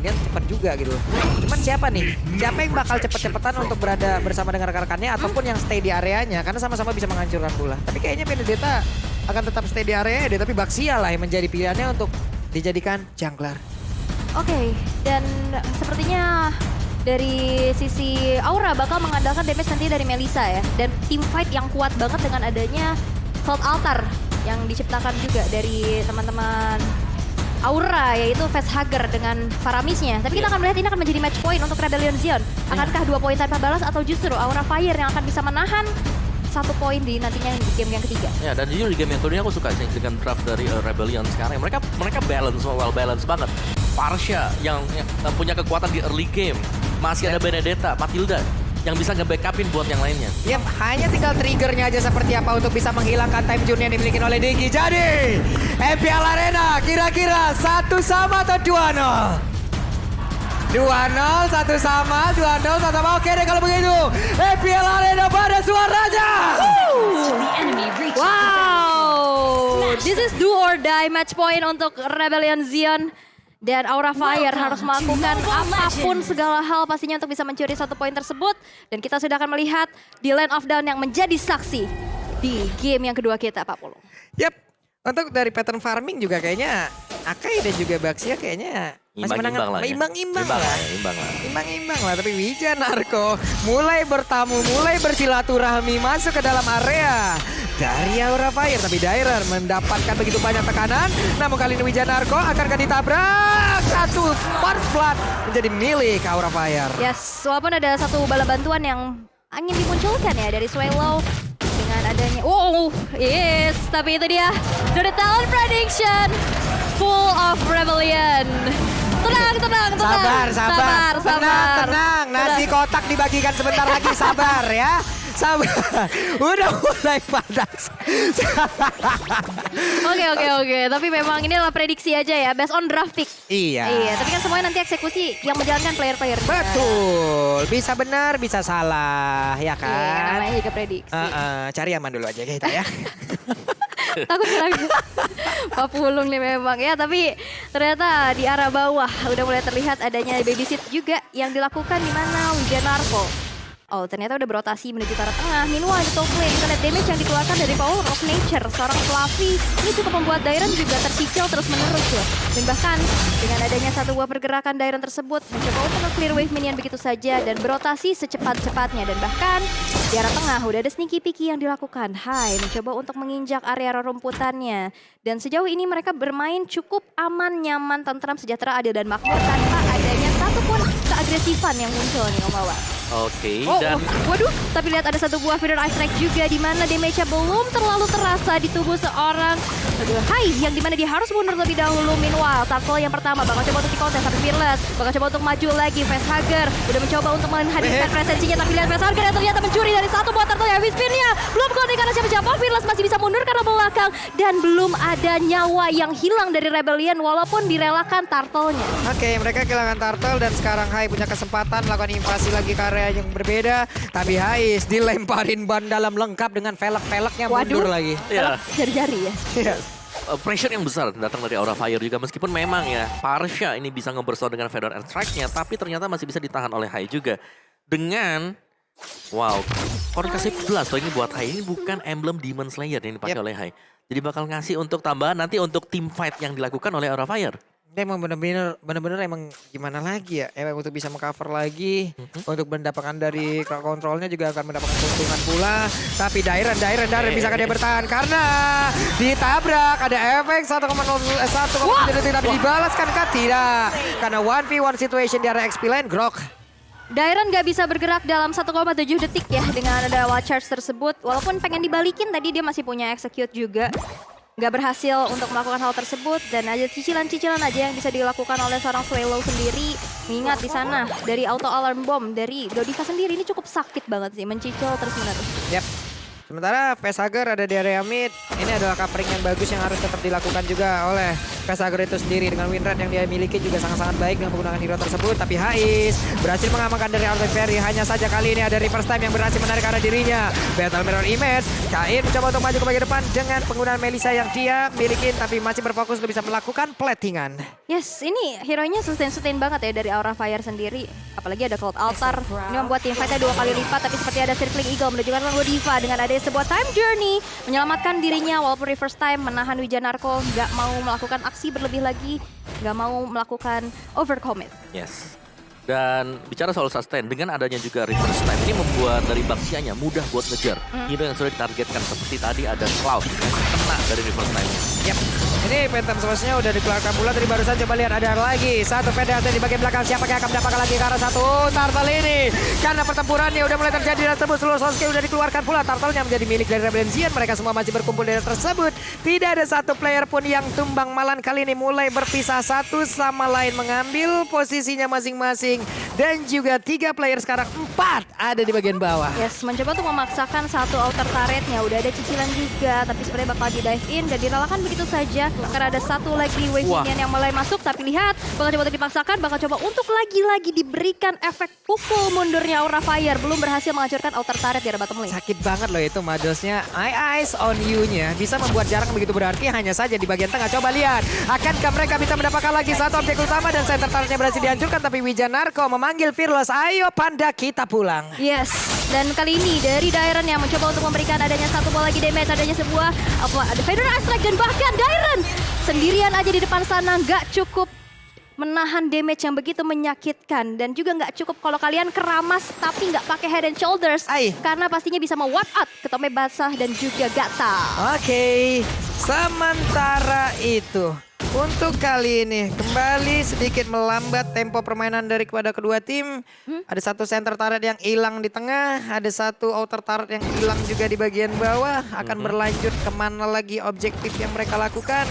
Minion cepat juga gitu. Cuman siapa nih? Siapa yang bakal cepet-cepetan untuk berada bersama dengan rekan-rekannya ataupun yang stay di areanya karena sama-sama bisa menghancurkan pula. Tapi kayaknya Benedetta akan tetap stay di area deh, tapi Baxia lah yang menjadi pilihannya untuk dijadikan jungler. Oke, dan sepertinya dari sisi Aura bakal mengandalkan damage nanti dari Melissa ya. Dan team fight yang kuat banget dengan adanya Cold Altar yang diciptakan juga dari teman-teman Aura, yaitu Facehugger dengan Faramisnya. Tapi kita akan melihat ini akan menjadi match point untuk Rebellion Zion. Akankah 2 poin tanpa balas atau justru Aura Fire yang akan bisa menahan 1 poin di nantinya di game yang ketiga. Ya, dan jujur di game yang kedua aku suka sih dengan draft dari Rebellion sekarang. Mereka balance, well balance banget. Parsha yang punya kekuatan di early game. Masih ada Benedetta, Matilda yang bisa nge-backupin buat yang lainnya. Yap, hanya tinggal triggernya aja seperti apa untuk bisa menghilangkan time zone yang dimiliki oleh Digi. Jadi, MPL Arena kira-kira 1 sama atau 2-0? 2-0, 1 sama, 2-0, 1 sama. Oke deh kalau begitu. MPL Arena pada suaranya. Wow, this is do or die match point untuk Rebellion Zion. Dan Aura Fire harus melakukan apapun segala hal pastinya untuk bisa mencuri 1 poin tersebut. Dan kita sudah akan melihat di Land of Dawn yang menjadi saksi di game yang kedua kita, Pak Pulung. Yap, untuk dari pattern farming juga kayaknya Akai dan juga Baxia kayaknya masih menang imbang-imbang lah. Imbang-imbang lah, tapi Wijanarko mulai bertamu, mulai bersilaturahmi masuk ke dalam area dari Aura Fire. Tapi Dairer mendapatkan begitu banyak tekanan, namun kali ini Wijanarko akankah ditabrak? 1 first blood menjadi milik Aura Fire. Yes, walaupun ada 1 bala bantuan yang ingin dimunculkan ya dari Swallow. Dengan adanya, yes, tapi itu dia The Talent Prediction full of Rebellion. Tenang. Sabar. Tenang. Nasi kotak dibagikan sebentar lagi, sabar ya. Sabar. Udah mulai panas. Oke. Tapi memang ini adalah prediksi aja ya, based on draft pick. Iya. Tapi kan semuanya nanti eksekusi yang menjalankan player-player. Betul. Bisa benar, bisa salah, ya Iya, kan? namanya juga prediksi. Cari aman dulu aja kita ya. Takut lagi. Pak Pulung nih memang ya, tapi ternyata di arah bawah udah mulai terlihat adanya babysit juga yang dilakukan di mana Wijanarko. Oh, ternyata udah berotasi menuju ke arah tengah. Meanwhile, di top lane, kita lihat damage yang dikeluarkan dari Power of Nature. Seorang Fluffy, ini cukup membuat Dairon juga tercicil terus-menerus loh. Dan bahkan, dengan adanya 1 buah pergerakan Dairon tersebut, mencoba untuk nge-clear wave minion begitu saja dan berotasi secepat-cepatnya. Dan bahkan, di arah tengah udah ada sneaky picky yang dilakukan. Hai, mencoba untuk menginjak area rumputannya. Dan sejauh ini mereka bermain cukup aman, nyaman, tentram, sejahtera, adil, dan makmur tanpa adanya satupun keagresifan yang muncul nih Om Wawan. Oke, dan waduh, tapi lihat ada 1 buah Feather Ice Strike juga di mana damage-nya belum terlalu terasa di tubuh seorang Hai, yang dimana dia harus mundur lebih dahulu. Meanwhile, Turtle yang pertama bakal coba untuk dikontes, tapi Fearless bakal coba untuk maju lagi. Facehugger udah mencoba untuk menghadirkan presensinya, tapi lihat Facehugger yang ternyata mencuri dari 1 buah Turtle ya. Wispinnya belum connect karena siapa-siapa. Fearless masih bisa mundur karena belakang dan belum ada nyawa yang hilang dari Rebellion walaupun direlakan Turtle-nya. Oke, mereka kehilangan Turtle dan sekarang Hai punya kesempatan melakukan invasi lagi ke area yang berbeda. Tapi Hais dilemparin ban dalam lengkap dengan velg-velgnya mundur lagi. Iya. Jari-jari ya. Iya. Pressure yang besar datang dari Aura Fire juga, meskipun memang ya Parsha ini bisa ngeburst dengan Feather and Strike-nya, tapi ternyata masih bisa ditahan oleh Hai juga. Dengan kalau dikasih plus ini buat Hai, ini bukan emblem Demon Slayer yang dipakai oleh Hai. Jadi bakal ngasih untuk tambahan nanti untuk team fight yang dilakukan oleh Aura Fire. Emang bener-bener emang gimana lagi ya, emang untuk bisa mengcover lagi, untuk mendapatkan dari crowd controlnya juga akan mendapatkan keuntungan pula. Tapi Dairon bisa dia bertahan karena ditabrak, ada efek 1,1 detik tapi dibalaskan kah? Tidak, karena 1v1 situation di area XP lane, Grok. Dairon gak bisa bergerak dalam 1,7 detik ya dengan ada wild charge tersebut. Walaupun pengen dibalikin tadi dia masih punya execute juga. Gak berhasil untuk melakukan hal tersebut dan ada cicilan-cicilan aja yang bisa dilakukan oleh seorang Swallow sendiri. Mengingat di sana dari auto alarm bomb dari Dodiva sendiri ini cukup sakit banget sih, mencicil terus-menerus. Yap. Sementara Facehugger ada di area mid. Ini adalah covering yang bagus yang harus tetap dilakukan juga oleh Pesager itu sendiri dengan win rate yang dia miliki juga sangat-sangat baik dengan menggunakan hero tersebut. Tapi Hais berhasil mengamankan dari Arthur Ferry. Hanya saja kali ini ada reverse time yang berhasil menarik arah dirinya. Battle Mirror Image. Kain mencoba untuk maju ke bagian depan dengan penggunaan Melissa yang dia miliki. Tapi masih berfokus untuk bisa melakukan platingan. Yes, ini hero-nya sustain banget ya dari Aura Fire sendiri. Apalagi ada Cloud Altar. Ini membuat teamfight-nya 2 kali lipat. Tapi seperti ada Circling Eagle menunjukkan Godiva dengan adanya sebuah time journey. Menyelamatkan dirinya walaupun reverse time. Menahan Wijanarko. Nggak mau melakukan aksi berlebih lagi. Nggak mau melakukan overcommit. Yes. Dan bicara soal sustain, dengan adanya juga reverse time, ini membuat dari Baxianya mudah buat ngejar. Hero yang sudah ditargetkan seperti tadi ada Cloud yang kena dari reverse time-nya. Yap. Ini Phantom Source-nya udah dikeluarkan pula dari barusan. Coba lihat ada lagi. Satu PDHT di bagian belakang. Siapa yang akan mendapatkan lagi ke arah satu Turtle ini. Karena pertempurannya udah mulai terjadi dan tersebut. Seluruh Source udah dikeluarkan pula. Turtle-nya menjadi milik dari Rebellion. Mereka semua masih berkumpul di daerah tersebut. Tidak ada satu player pun yang tumbang. Malan kali ini mulai berpisah satu sama lain. Mengambil posisinya masing-masing. Dan juga 3 player sekarang 4 ada di bagian bawah. Yes, mencoba untuk memaksakan satu outer turret-nya. Udah ada cicilan juga. Tapi sebenarnya bakal di dive in dan direlakan begitu saja. Karena ada satu lagi wave minion yang mulai masuk. Tapi lihat, bakal coba untuk dipaksakan. Bakal coba untuk lagi-lagi diberikan efek pukul mundurnya Aura Fire. Belum berhasil menghancurkan outer turret di arah bottom lane. Sakit banget loh itu Madosnya. Eyes on you-nya bisa membuat jarak begitu berarti. Hanya saja di bagian tengah. Coba lihat. Akankah mereka bisa mendapatkan lagi satu objek utama. Dan center turretnya berhasil dihancurkan. Tapi Wijanarko memanggil Fearless. Ayo Panda kita pulang. Yes, dan kali ini dari Dairen yang mencoba untuk memberikan adanya satu bola lagi damage, adanya sebuah ada Federal Strike dan bahkan Dairen sendirian aja di depan sana nggak cukup menahan damage yang begitu menyakitkan dan juga nggak cukup kalau kalian keramas tapi nggak pakai head and shoulders karena pastinya bisa me-wipe out Ketome Basah dan juga Gata. Oke, sementara itu untuk kali ini kembali sedikit melambat tempo permainan dari kepada kedua tim. Ada satu center turret yang hilang di tengah, ada satu outer turret yang hilang juga di bagian bawah. Akan berlanjut kemana lagi objektif yang mereka lakukan.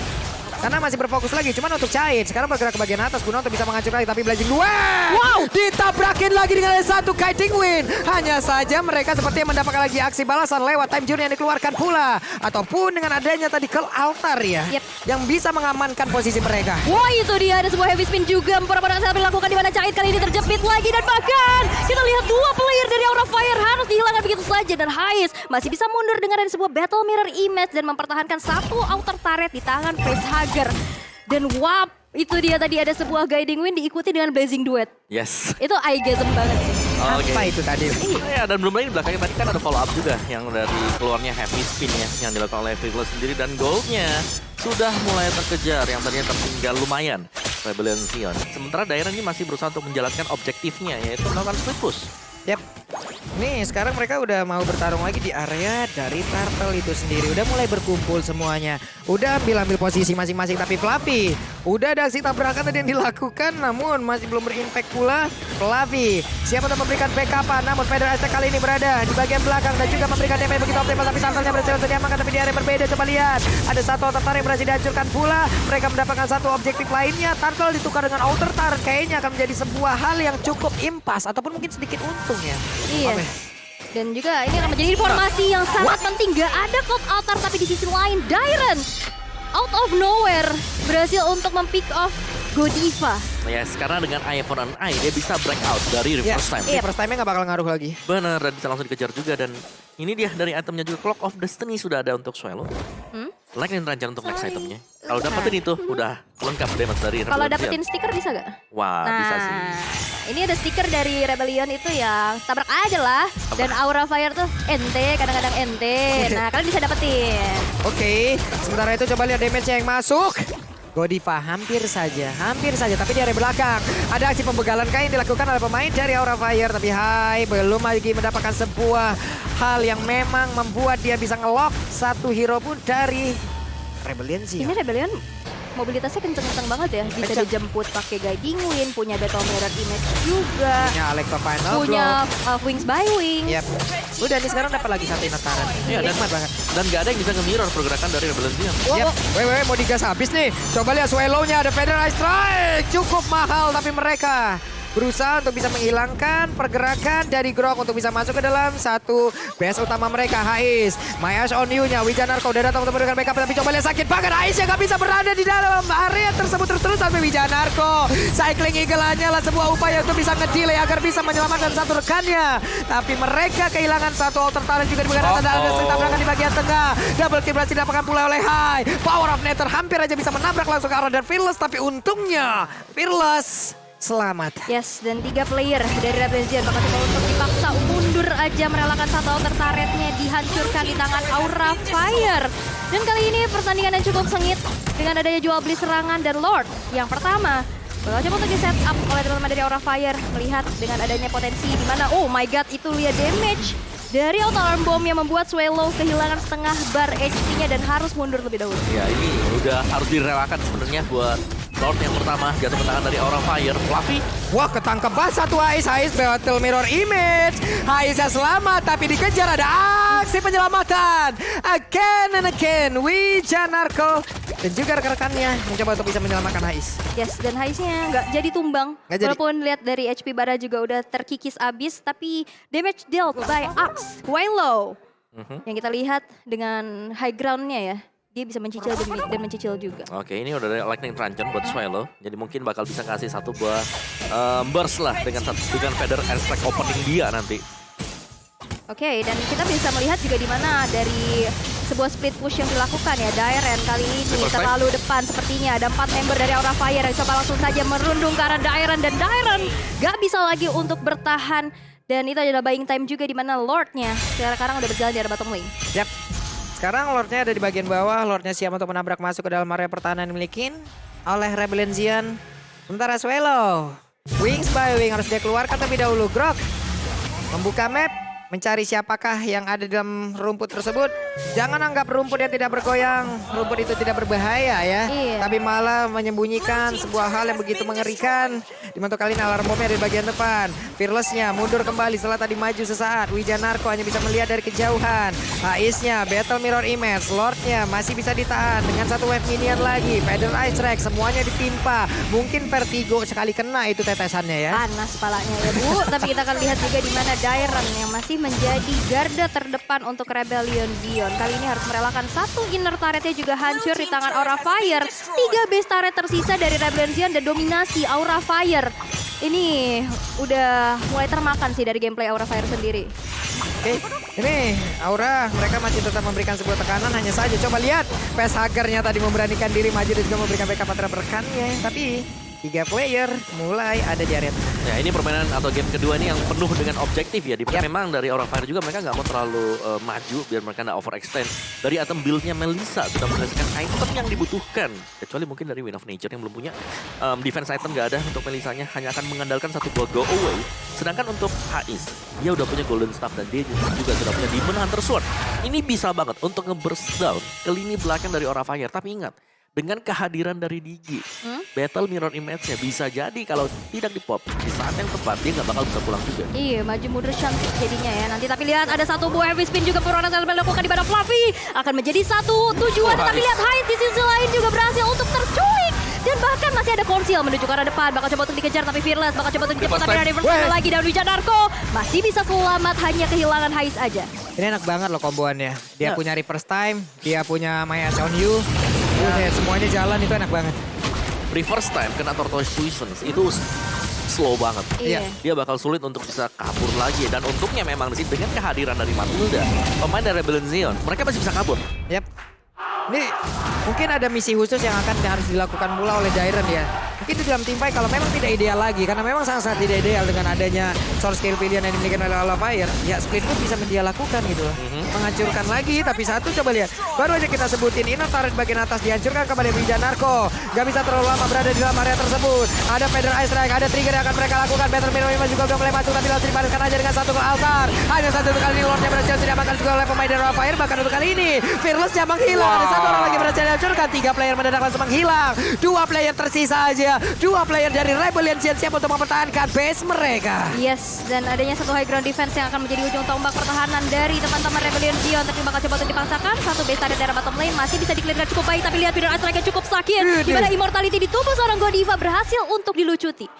Karena masih berfokus lagi, cuman untuk Cain. Sekarang bergerak ke bagian atas guna untuk bisa menghancurkan lagi. Tapi Blazing Duel, wow, ditabrakin lagi dengan satu Kiting Wind. Hanya saja mereka sepertinya mendapatkan lagi aksi balasan lewat time journey yang dikeluarkan pula. Ataupun dengan adanya tadi Cloud Altar ya. Yang bisa mengamankan posisi mereka. Wah, itu dia ada sebuah heavy spin juga. Memperapatan saat dilakukan di mana Cain kali ini terjepit lagi. Dan bahkan kita lihat 2 player dari Aura Fire harus dihilangkan begitu saja. Dan Hais masih bisa mundur dengan ada sebuah Battle Mirror Image. Dan mempertahankan satu outer turret di tangan Facehugger. Dan wap, itu dia tadi ada sebuah Guiding Wind diikuti dengan Blazing Duet. Yes. Itu eye-gasm banget. Apa itu tadi? Ya, dan belum lagi di belakangnya tadi kan ada follow up juga yang dari keluarnya heavy spin ya yang dilakukan oleh Fearless sendiri dan goldnya sudah mulai terkejar yang tadinya tertinggal lumayan Rebellion Sion. Sementara Dairen ini masih berusaha untuk menjalankan objektifnya yaitu melakukan split push. Yap. Nih sekarang mereka udah mau bertarung lagi di area dari Turtle itu sendiri. Udah mulai berkumpul semuanya. Udah ambil posisi masing-masing. Tapi Fluffy udah ada aksi tabrakan tadi yang dilakukan. Namun masih belum berimpact pula. Fluffy siap untuk memberikan backup. Namun Federal Attack kali ini berada di bagian belakang. Dan juga memberikan damage begitu optimal. Tapi Turtle-nya berhasil untuk diamankan. Tapi di area berbeda. Coba lihat. Ada satu outer turret yang berhasil dihancurkan pula. Mereka mendapatkan satu objektif lainnya. Turtle ditukar dengan outer turret. Kayaknya akan menjadi sebuah hal yang cukup impas. Ataupun mungkin sedikit untung ya. Iya. Dan juga ini akan menjadi informasi yang sangat penting. Gak ada Cloud Altar tapi di sisi lain Dairen out of nowhere berhasil untuk mempick off Godiva. Yes, karena dengan Eye for an Eye dia bisa break out dari reverse time. Reverse time-nya gak bakal ngaruh lagi. Bener, dan bisa langsung dikejar juga. Dan ini dia dari itemnya juga Clock of Destiny sudah ada untuk Swallow. Lightning Ranger untuk next itemnya. Kalau dapetin itu udah lengkap damage dari Rebellion. Kalau dapetin stiker bisa gak? Wah, bisa sih. Ini ada stiker dari Rebellion itu yang tabrak aja lah. Dan Aura Fire tuh ente, kadang-kadang ente. Nah, kalian bisa dapetin. Oke, sementara itu coba lihat damage-nya yang masuk. Godiva hampir saja. Tapi di area belakang ada aksi pembegalan kain dilakukan oleh pemain dari Aura Fire. Tapi belum lagi mendapatkan sebuah hal yang memang membuat dia bisa ngelock satu hero pun dari Rebellion sih. Ini Rebellion mobilitasnya kenceng-kenceng banget ya. Bisa dijemput pakai Guiding Wind, punya Battle Mirror Image juga. Punya Electro Final punya Wings by Wings. Yep. Udah nih sekarang dapat lagi satu inataran. Iya, dan gak ada yang bisa nge-mirror pergerakan dari Rebellion Sion. Yep. Mau digas habis nih. Coba lihat Swallow-nya ada Federal Strike. Cukup mahal tapi mereka berusaha untuk bisa menghilangkan pergerakan dari Grok untuk bisa masuk ke dalam satu base utama mereka. Hais, My Eyes on You-nya Wijanarko udah datang untuk memberikan backup, tapi coba lihat sakit banget. Hais yang gak bisa berada di dalam area tersebut terus-terus sampai Wijanarko. Cycling Eagle hanyalah sebuah upaya untuk bisa ngedelay agar bisa menyelamatkan satu rekannya. Tapi mereka kehilangan satu alter talent juga di bagian atas dan ada tabrakan di bagian tengah. Double kill berhasil didapatkan pula oleh Hai. Power of Nether hampir aja bisa menabrak langsung ke arah dan Fearless, tapi untungnya Fearless selamat. Yes, dan 3 player dari Rebellion bakal coba untuk dipaksa mundur aja merelakan satu outer turretnya dihancurkan di tangan Aura Fire. Dan kali ini pertandingan yang cukup sengit dengan adanya jual beli serangan dan Lord yang pertama bakal coba untuk di set up oleh teman-teman dari Aura Fire melihat dengan adanya potensi di mana oh my god itu lihat damage dari auto alarm bomb yang membuat Swallow kehilangan setengah bar HP-nya dan harus mundur lebih dahulu. Ya ini udah harus direlakan sebenarnya buat Lord yang pertama jatuh ke tangan dari Aura Fire. Fluffy. Wah, ketangkep banget satu Hais Battle Mirror Image. Haisnya selamat tapi dikejar ada aksi penyelamatan. Again and again Wijanarko dan juga rekan-rekannya mencoba untuk bisa menyelamatkan Hais. Yes, dan Haisnya nggak jadi tumbang. Walaupun lihat dari HP Bara juga udah terkikis abis, tapi damage dealt by Axe Swallow. Yang kita lihat dengan high ground-nya ya. Dia bisa mencicil dan mencicil juga. Oke, ini udah ada Lightning Truncheon buat Swallow. Jadi mungkin bakal bisa kasih satu buah burst lah dengan Feather Airstrike opening dia nanti. Oke, dan kita bisa melihat juga di mana dari sebuah split push yang dilakukan ya. Dairen kali ini terlalu depan sepertinya. Ada 4 member dari Aura Fire yang coba langsung saja merundung ke arah Dairen. Dan Dairen gak bisa lagi untuk bertahan. Dan itu adalah buying time juga di mana Lord-nya sekarang udah berjalan di arah bottom lane. Yap. Sekarang Lordnya ada di bagian bawah. Lordnya siap untuk menabrak masuk ke dalam area pertahanan yang dimiliki oleh Rebellion Xion. Sementara Swallow, Wings by Wing harus dia keluarkan terlebih dahulu. Grok membuka map, mencari siapakah yang ada di dalam rumput tersebut. Jangan anggap rumput yang tidak bergoyang, rumput itu tidak berbahaya ya. Iya. Tapi malah menyembunyikan sebuah hal yang begitu mengerikan. Dimana kali ini alarm bomnya di bagian depan. Fearless-nya mundur kembali setelah tadi maju sesaat. Wijanarko hanya bisa melihat dari kejauhan. Hais-nya Battle Mirror Image. Lord-nya masih bisa ditahan dengan satu wave minion lagi. Feather Airstrike semuanya ditimpa. Mungkin Vertigo sekali kena itu tetesannya ya. Panas palanya ya Bu. Tapi kita akan lihat juga di mana Dairen yang masih menjadi garda terdepan untuk Rebellion Xion. Kali ini harus merelakan satu inner turretnya juga hancur di tangan Aura Fire. 3 base turret tersisa dari Rebellion Xion dan dominasi Aura Fire. Ini udah mulai termakan sih dari gameplay Aura Fire sendiri. Oke, ini Aura mereka masih tetap memberikan sebuah tekanan. Hanya saja coba lihat Facehagernya tadi memberanikan diri maju dan juga memberikan backup antara rekannya. Tapi 3 player mulai ada di area. Ya ini permainan atau game kedua ini yang penuh dengan objektif ya. Dimana memang dari Aura Fire juga mereka nggak mau terlalu maju biar mereka nggak overextend. Dari item build-nya Melissa sudah menghasilkan item yang dibutuhkan. Kecuali mungkin dari Wind of Nature yang belum punya defense item nggak ada untuk Melissanya. Hanya akan mengandalkan satu buah go away. Sedangkan untuk Hais, dia udah punya Golden Staff dan dia juga sudah punya Demon Hunter Sword. Ini bisa banget untuk nge-burst down ke lini belakang dari Aura Fire. Tapi ingat, dengan kehadiran dari Digi, Battle Mirror Image-nya bisa jadi kalau tidak di-pop di saat yang tepat, dia nggak bakal bisa pulang juga. Iya, maju mundur cantik jadinya ya. Nanti tapi lihat ada satu buah heavy spin juga Purwana yang dilakukan di badan Fluffy. Akan menjadi satu tujuan, tapi lihat Hais di sisi lain juga berhasil untuk terculik. Dan bahkan masih ada Konsil menuju ke arah depan. Bakal coba untuk dikejar tapi Fearless. Bakal coba untuk dijemput tapi ada reverse lagi. Dan Wijanarko masih bisa selamat, hanya kehilangan Hais aja. Ini enak banget loh komboannya. Dia punya reverse time, dia punya My Eyes on You. Semuanya jalan itu enak banget. Reverse time kena Tortoise Poison itu slow banget. Iya. Dia bakal sulit untuk bisa kabur lagi. Dan untungnya memang di sini dengan kehadiran dari Matilda, pemain dari Rebellion Xion, mereka masih bisa kabur. Yap. Ini mungkin ada misi khusus yang akan harus dilakukan pula oleh Dairen ya. Mungkin di dalam teamfight kalau memang tidak ideal lagi. Karena memang sangat-sangat tidak ideal dengan adanya source skill pilihan yang dimiliki oleh Aura Fire. Ya split pun bisa dia lakukan gitu loh. Menghancurkan lagi tapi satu coba lihat. Baru aja kita sebutin inner turret bagian atas dihancurkan kembali Wijanarko. Gak bisa terlalu lama berada di dalam area tersebut. Ada Feather Airstrike, ada trigger yang akan mereka lakukan. Battle Mirror juga udah mulai masuk tapi langsung dibalaskan aja dengan satu altar. Hanya satu kali ini Lordnya berhasil diamankan juga oleh pemain dari Aura Fire. Bahkan untuk kali ini Fearless-nya menghilang. Ada satu orang lagi berhasil dihancurkan. 3 player mendadak langsung menghilang. 2 player tersisa aja. 2 player dari Rebellion siap untuk mempertahankan base mereka. Yes, dan adanya satu high ground defense yang akan menjadi ujung tombak pertahanan dari teman-teman Rebellion Xion. Tapi bakal coba untuk dipaksakan. Satu base dari daerah bottom lane masih bisa di-clear cukup baik. Tapi lihat Feather Airstrike cukup sakit. Di mana Immortality di tubuh seorang Godiva berhasil untuk dilucuti.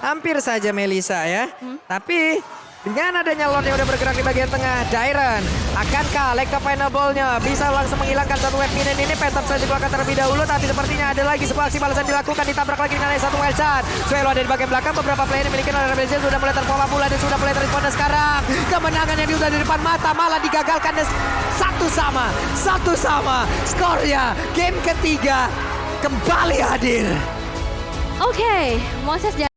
Hampir saja Melisa ya. Tapi dengan adanya Lord yang udah bergerak di bagian tengah, Dairen. Akankah Lekka Pineapple-nya bisa langsung menghilangkan satu wave minion ini? Phantom saja dikeluarkan terlebih dahulu, tapi sepertinya ada lagi sebuah aksi balasan dilakukan. Ditabrak lagi dengan satu wild shot. Suelo ada di bagian belakang, beberapa player yang dimiliki oleh Rebellion sudah mulai terpola pula dan sudah mulai terrespon. Sekarang kemenangan yang diudah di depan mata malah digagalkan. Dan satu sama. Skornya game ketiga kembali hadir. Oke, Moses